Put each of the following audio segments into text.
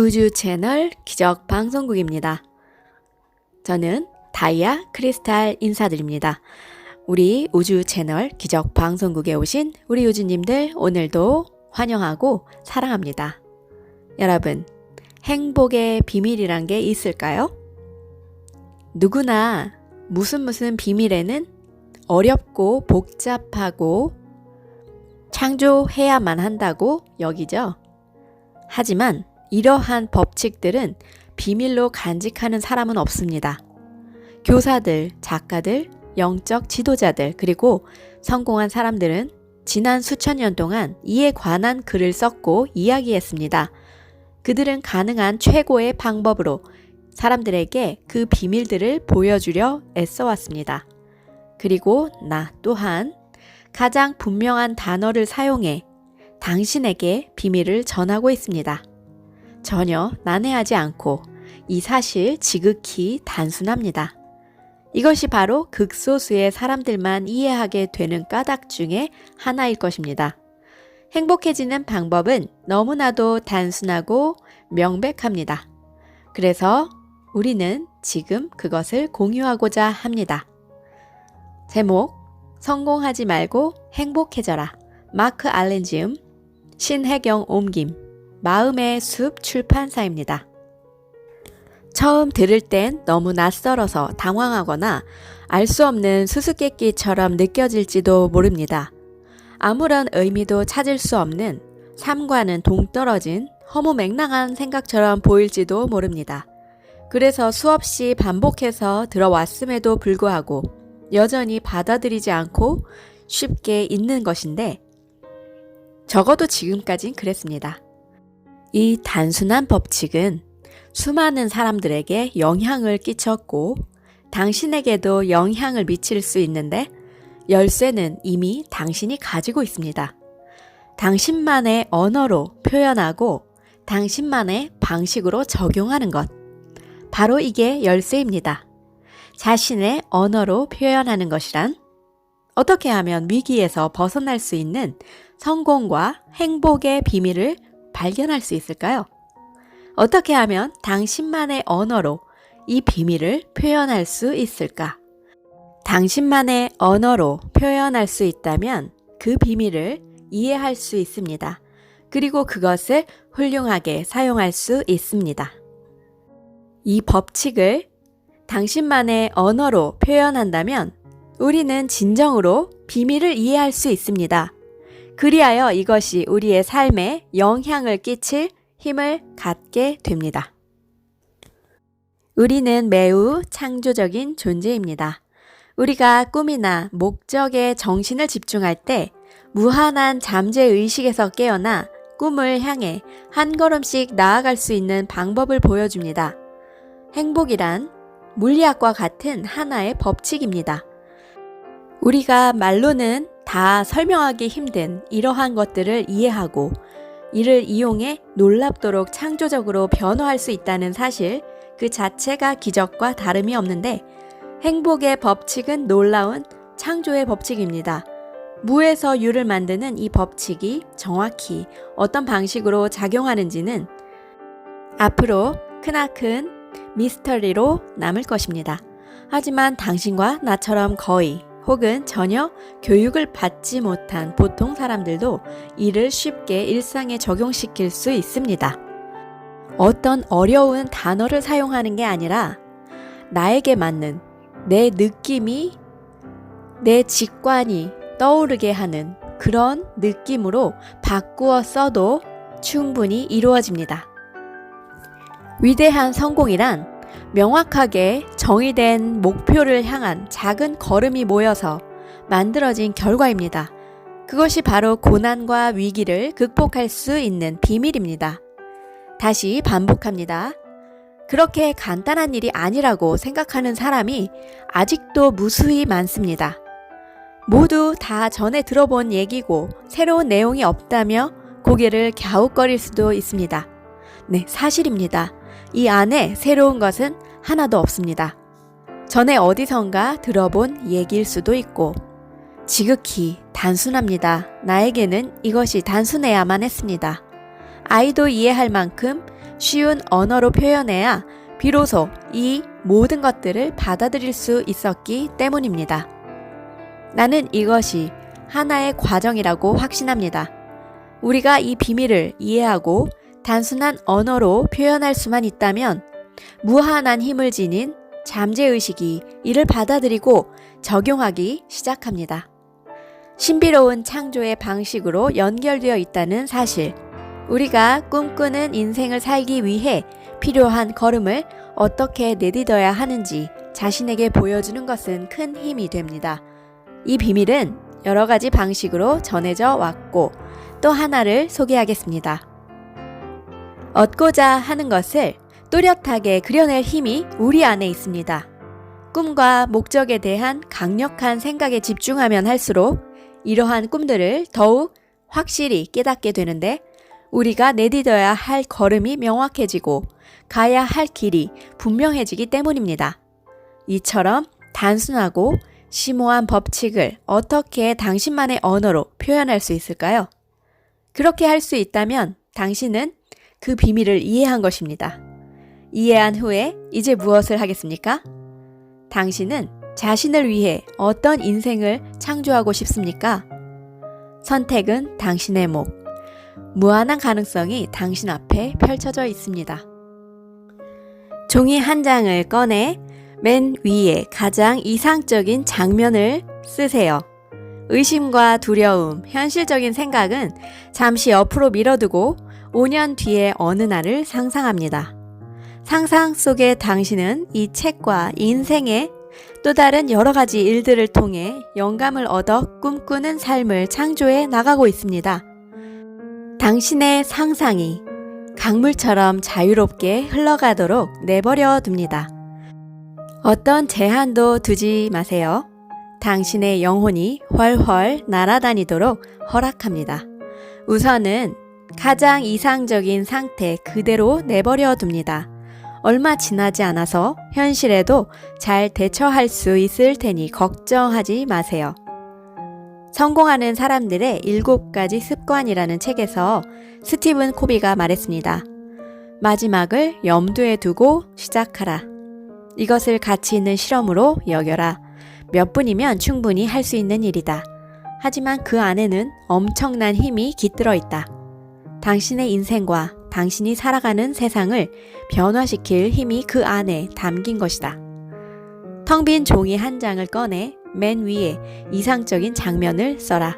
우주 채널 기적 방송국입니다. 저는 다이아 크리스탈 인사드립니다. 우리 우주 채널 기적 방송국에 오신 우리 우주님들 오늘도 환영하고 사랑합니다. 여러분, 행복의 비밀이란 게 있을까요? 누구나 무슨 비밀에는 어렵고 복잡하고 창조해야만 한다고 여기죠. 하지만 이러한 법칙들은 비밀로 간직하는 사람은 없습니다. 교사들, 작가들, 영적 지도자들, 그리고 성공한 사람들은 지난 수천 년 동안 이에 관한 글을 썼고 이야기했습니다. 그들은 가능한 최고의 방법으로 사람들에게 그 비밀들을 보여주려 애써왔습니다. 그리고 나 또한 가장 분명한 단어를 사용해 당신에게 비밀을 전하고 있습니다. 전혀 난해하지 않고 이 사실 지극히 단순합니다. 이것이 바로 극소수의 사람들만 이해하게 되는 까닭 중에 하나일 것입니다. 행복해지는 방법은 너무나도 단순하고 명백합니다. 그래서 우리는 지금 그것을 공유하고자 합니다. 제목, 성공하지 말고 행복해져라. 마크 알렌지움, 신혜경 옮김, 마음의 숲 출판사입니다. 처음 들을 땐 너무 낯설어서 당황하거나 알 수 없는 수수께끼처럼 느껴질지도 모릅니다. 아무런 의미도 찾을 수 없는 삶과는 동떨어진 허무맹랑한 생각처럼 보일지도 모릅니다. 그래서 수없이 반복해서 들어왔음에도 불구하고 여전히 받아들이지 않고 쉽게 잊는 것인데 적어도 지금까진 그랬습니다. 이 단순한 법칙은 수많은 사람들에게 영향을 끼쳤고 당신에게도 영향을 미칠 수 있는데 열쇠는 이미 당신이 가지고 있습니다. 당신만의 언어로 표현하고 당신만의 방식으로 적용하는 것. 바로 이게 열쇠입니다. 자신의 언어로 표현하는 것이란 어떻게 하면 위기에서 벗어날 수 있는 성공과 행복의 비밀을 발견할 수 있을까요? 어떻게 하면 당신만의 언어로 이 비밀을 표현할 수 있을까? 당신만의 언어로 표현할 수 있다면 그 비밀을 이해할 수 있습니다. 그리고 그것을 훌륭하게 사용할 수 있습니다. 이 법칙을 당신만의 언어로 표현한다면 우리는 진정으로 비밀을 이해할 수 있습니다. 그리하여 이것이 우리의 삶에 영향을 끼칠 힘을 갖게 됩니다. 우리는 매우 창조적인 존재입니다. 우리가 꿈이나 목적에 정신을 집중할 때 무한한 잠재의식에서 깨어나 꿈을 향해 한 걸음씩 나아갈 수 있는 방법을 보여줍니다. 행복이란 물리학과 같은 하나의 법칙입니다. 우리가 말로는 다 설명하기 힘든 이러한 것들을 이해하고 이를 이용해 놀랍도록 창조적으로 변화할 수 있다는 사실 그 자체가 기적과 다름이 없는데 행복의 법칙은 놀라운 창조의 법칙입니다. 무에서 유를 만드는 이 법칙이 정확히 어떤 방식으로 작용하는지는 앞으로 크나큰 미스터리로 남을 것입니다. 하지만 당신과 나처럼 거의 혹은 전혀 교육을 받지 못한 보통 사람들도 이를 쉽게 일상에 적용시킬 수 있습니다. 어떤 어려운 단어를 사용하는 게 아니라 나에게 맞는 내 느낌이, 내 직관이 떠오르게 하는 그런 느낌으로 바꾸어 써도 충분히 이루어집니다. 위대한 성공이란 명확하게 정의된 목표를 향한 작은 걸음이 모여서 만들어진 결과입니다. 그것이 바로 고난과 위기를 극복할 수 있는 비밀입니다. 다시 반복합니다. 그렇게 간단한 일이 아니라고 생각하는 사람이 아직도 무수히 많습니다. 모두 다 전에 들어본 얘기고 새로운 내용이 없다며 고개를 갸웃거릴 수도 있습니다. 네, 사실입니다. 이 안에 새로운 것은 하나도 없습니다. 전에 어디선가 들어본 얘기일 수도 있고 지극히 단순합니다. 나에게는 이것이 단순해야만 했습니다. 아이도 이해할 만큼 쉬운 언어로 표현해야 비로소 이 모든 것들을 받아들일 수 있었기 때문입니다. 나는 이것이 하나의 과정이라고 확신합니다. 우리가 이 비밀을 이해하고 단순한 언어로 표현할 수만 있다면 무한한 힘을 지닌 잠재의식이 이를 받아들이고 적용하기 시작합니다. 신비로운 창조의 방식으로 연결되어 있다는 사실, 우리가 꿈꾸는 인생을 살기 위해 필요한 걸음을 어떻게 내딛어야 하는지 자신에게 보여주는 것은 큰 힘이 됩니다. 이 비밀은 여러 가지 방식으로 전해져 왔고 또 하나를 소개하겠습니다. 얻고자 하는 것을 또렷하게 그려낼 힘이 우리 안에 있습니다. 꿈과 목적에 대한 강력한 생각에 집중하면 할수록 이러한 꿈들을 더욱 확실히 깨닫게 되는데 우리가 내딛어야 할 걸음이 명확해지고 가야 할 길이 분명해지기 때문입니다. 이처럼 단순하고 심오한 법칙을 어떻게 당신만의 언어로 표현할 수 있을까요? 그렇게 할 수 있다면 당신은 그 비밀을 이해한 것입니다. 이해한 후에 이제 무엇을 하겠습니까? 당신은 자신을 위해 어떤 인생을 창조하고 싶습니까? 선택은 당신의 몫. 무한한 가능성이 당신 앞에 펼쳐져 있습니다. 종이 한 장을 꺼내 맨 위에 가장 이상적인 장면을 쓰세요. 의심과 두려움, 현실적인 생각은 잠시 옆으로 밀어두고 5년 뒤의 어느 날을 상상합니다. 상상 속의 당신은 이 책과 인생의 또 다른 여러 가지 일들을 통해 영감을 얻어 꿈꾸는 삶을 창조해 나가고 있습니다. 당신의 상상이 강물처럼 자유롭게 흘러가도록 내버려 둡니다. 어떤 제한도 두지 마세요. 당신의 영혼이 훨훨 날아다니도록 허락합니다. 우선은 가장 이상적인 상태 그대로 내버려 둡니다. 얼마 지나지 않아서 현실에도 잘 대처할 수 있을 테니 걱정하지 마세요. 성공하는 사람들의 7가지 습관이라는 책에서 스티븐 코비가 말했습니다. 마지막을 염두에 두고 시작하라. 이것을 가치 있는 실험으로 여겨라. 몇 분이면 충분히 할 수 있는 일이다. 하지만 그 안에는 엄청난 힘이 깃들어 있다. 당신의 인생과 당신이 살아가는 세상을 변화시킬 힘이 그 안에 담긴 것이다. 텅 빈 종이 한 장을 꺼내 맨 위에 이상적인 장면을 써라.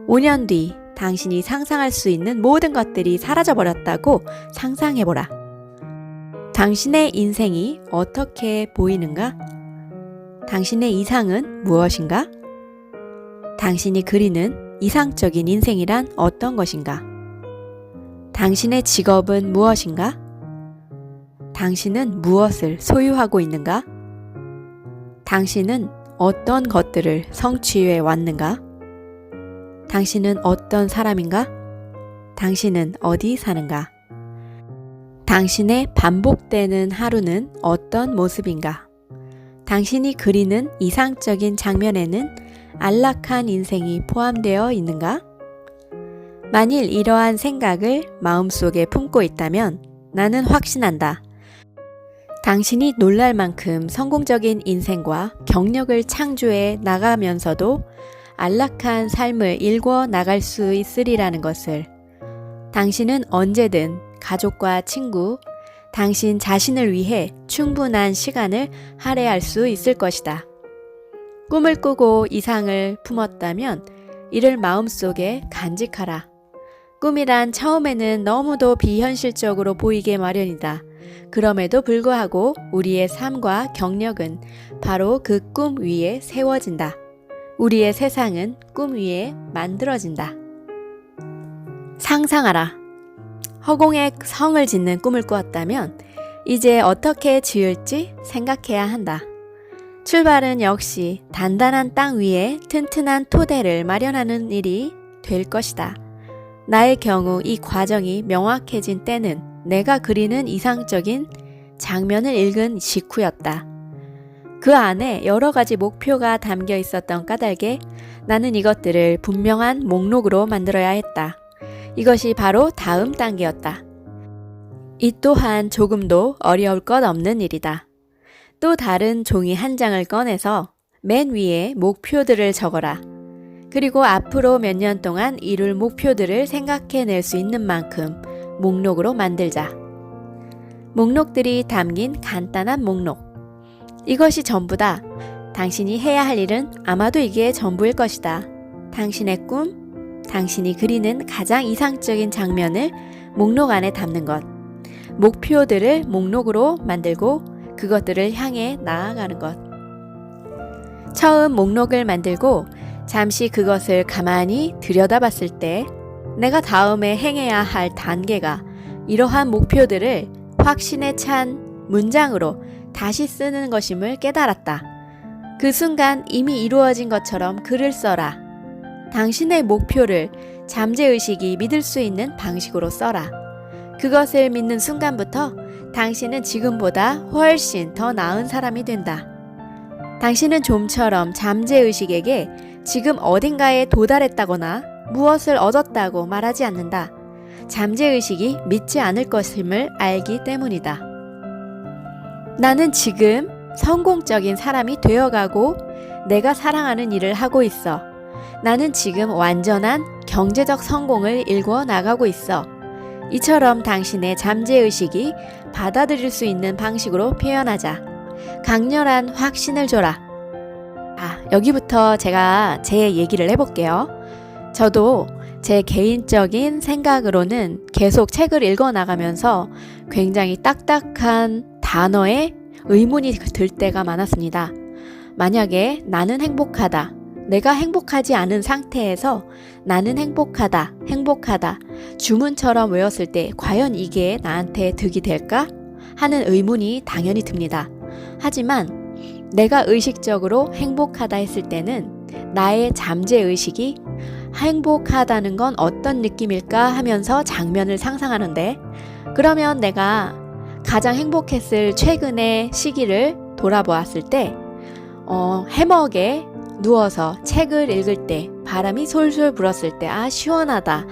5년 뒤 당신이 상상할 수 있는 모든 것들이 사라져버렸다고 상상해보라. 당신의 인생이 어떻게 보이는가? 당신의 이상은 무엇인가? 당신이 그리는 이상적인 인생이란 어떤 것인가? 당신의 직업은 무엇인가? 당신은 무엇을 소유하고 있는가? 당신은 어떤 것들을 성취해 왔는가? 당신은 어떤 사람인가? 당신은 어디 사는가? 당신의 반복되는 하루는 어떤 모습인가? 당신이 그리는 이상적인 장면에는 안락한 인생이 포함되어 있는가? 만일 이러한 생각을 마음속에 품고 있다면 나는 확신한다. 당신이 놀랄 만큼 성공적인 인생과 경력을 창조해 나가면서도 안락한 삶을 일궈 나갈 수 있으리라는 것을. 당신은 언제든 가족과 친구, 당신 자신을 위해 충분한 시간을 할애할 수 있을 것이다. 꿈을 꾸고 이상을 품었다면 이를 마음속에 간직하라. 꿈이란 처음에는 너무도 비현실적으로 보이게 마련이다. 그럼에도 불구하고 우리의 삶과 경력은 바로 그 꿈 위에 세워진다. 우리의 세상은 꿈 위에 만들어진다. 상상하라. 허공에 성을 짓는 꿈을 꾸었다면 이제 어떻게 지을지 생각해야 한다. 출발은 역시 단단한 땅 위에 튼튼한 토대를 마련하는 일이 될 것이다. 나의 경우 이 과정이 명확해진 때는 내가 그리는 이상적인 장면을 읽은 직후였다. 그 안에 여러 가지 목표가 담겨 있었던 까닭에 나는 이것들을 분명한 목록으로 만들어야 했다. 이것이 바로 다음 단계였다. 이 또한 조금도 어려울 것 없는 일이다. 또 다른 종이 한 장을 꺼내서 맨 위에 목표들을 적어라. 그리고 앞으로 몇 년 동안 이룰 목표들을 생각해낼 수 있는 만큼 목록으로 만들자. 목록들이 담긴 간단한 목록. 이것이 전부다. 당신이 해야 할 일은 아마도 이게 전부일 것이다. 당신의 꿈, 당신이 그리는 가장 이상적인 장면을 목록 안에 담는 것. 목표들을 목록으로 만들고 그것들을 향해 나아가는 것. 처음 목록을 만들고 잠시 그것을 가만히 들여다봤을 때 내가 다음에 행해야 할 단계가 이러한 목표들을 확신에 찬 문장으로 다시 쓰는 것임을 깨달았다. 그 순간 이미 이루어진 것처럼 글을 써라. 당신의 목표를 잠재의식이 믿을 수 있는 방식으로 써라. 그것을 믿는 순간부터 당신은 지금보다 훨씬 더 나은 사람이 된다. 당신은 좀처럼 잠재의식에게 지금 어딘가에 도달했다거나 무엇을 얻었다고 말하지 않는다. 잠재의식이 믿지 않을 것임을 알기 때문이다. 나는 지금 성공적인 사람이 되어가고 내가 사랑하는 일을 하고 있어. 나는 지금 완전한 경제적 성공을 일궈 나가고 있어. 이처럼 당신의 잠재의식이 받아들일 수 있는 방식으로 표현하자. 강렬한 확신을 줘라. 여기부터 제가 제 얘기를 해볼게요. 저도 제 개인적인 생각으로는 계속 책을 읽어 나가면서 굉장히 딱딱한 단어에 의문이 들 때가 많았습니다. 만약에 나는 행복하다. 내가 행복하지 않은 상태에서 나는 행복하다, 행복하다 주문처럼 외웠을 때 과연 이게 나한테 득이 될까? 하는 의문이 당연히 듭니다. 하지만 내가 의식적으로 행복하다 했을 때는 나의 잠재의식이 행복하다는 건 어떤 느낌일까 하면서 장면을 상상하는데 그러면 내가 가장 행복했을 최근의 시기를 돌아보았을 때 해먹에 누워서 책을 읽을 때 바람이 솔솔 불었을 때 시원하다,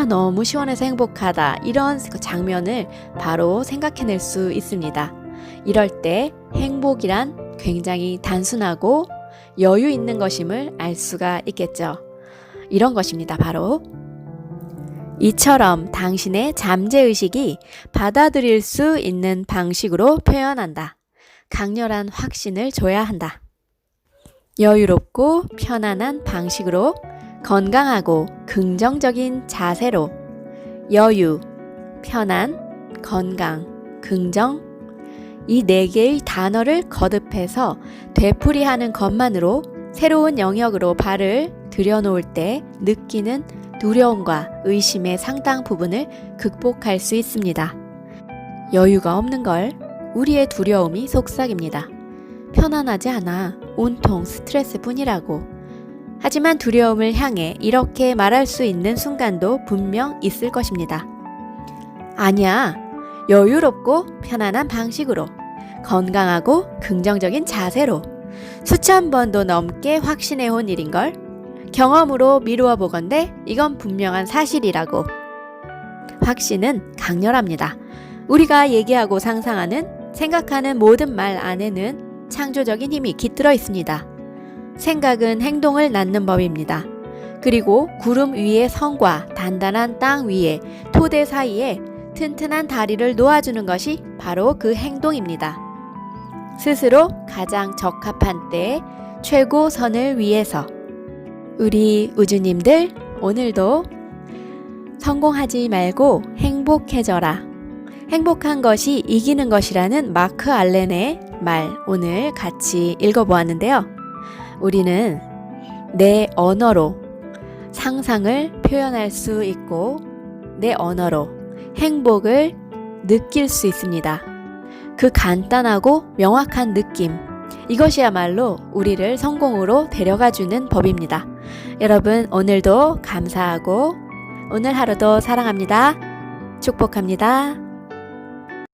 너무 시원해서 행복하다 이런 장면을 바로 생각해낼 수 있습니다. 이럴 때 행복이란 굉장히 단순하고 여유 있는 것임을 알 수가 있겠죠. 이런 것입니다. 바로 이처럼 당신의 잠재의식이 받아들일 수 있는 방식으로 표현한다. 강렬한 확신을 줘야 한다. 여유롭고 편안한 방식으로 건강하고 긍정적인 자세로 여유, 편안, 건강, 긍정 이 4개의 단어를 거듭해서 되풀이하는 것만으로 새로운 영역으로 발을 들여놓을 때 느끼는 두려움과 의심의 상당 부분을 극복할 수 있습니다. 여유가 없는 걸 우리의 두려움이 속삭입니다. 편안하지 않아. 온통 스트레스뿐이라고. 하지만 두려움을 향해 이렇게 말할 수 있는 순간도 분명 있을 것입니다. 아니야. 여유롭고 편안한 방식으로 건강하고 긍정적인 자세로 수천 번도 넘게 확신해온 일인걸. 경험으로 미루어 보건대 이건 분명한 사실이라고. 확신은 강렬합니다. 우리가 얘기하고 상상하는, 생각하는 모든 말 안에는 창조적인 힘이 깃들어 있습니다. 생각은 행동을 낳는 법입니다. 그리고 구름 위의 성과 단단한 땅 위에 토대 사이에 튼튼한 다리를 놓아주는 것이 바로 그 행동입니다. 스스로 가장 적합한 때에 최고 선을 위해서 우리 우주님들 오늘도 성공하지 말고 행복해져라. 행복한 것이 이기는 것이라는 마크 알렌의 말 오늘 같이 읽어보았는데요. 우리는 내 언어로 상상을 표현할 수 있고 내 언어로 행복을 느낄 수 있습니다. 그 간단하고 명확한 느낌, 이것이야말로 우리를 성공으로 데려가주는 법입니다. 여러분 오늘도 감사하고 오늘 하루도 사랑합니다. 축복합니다.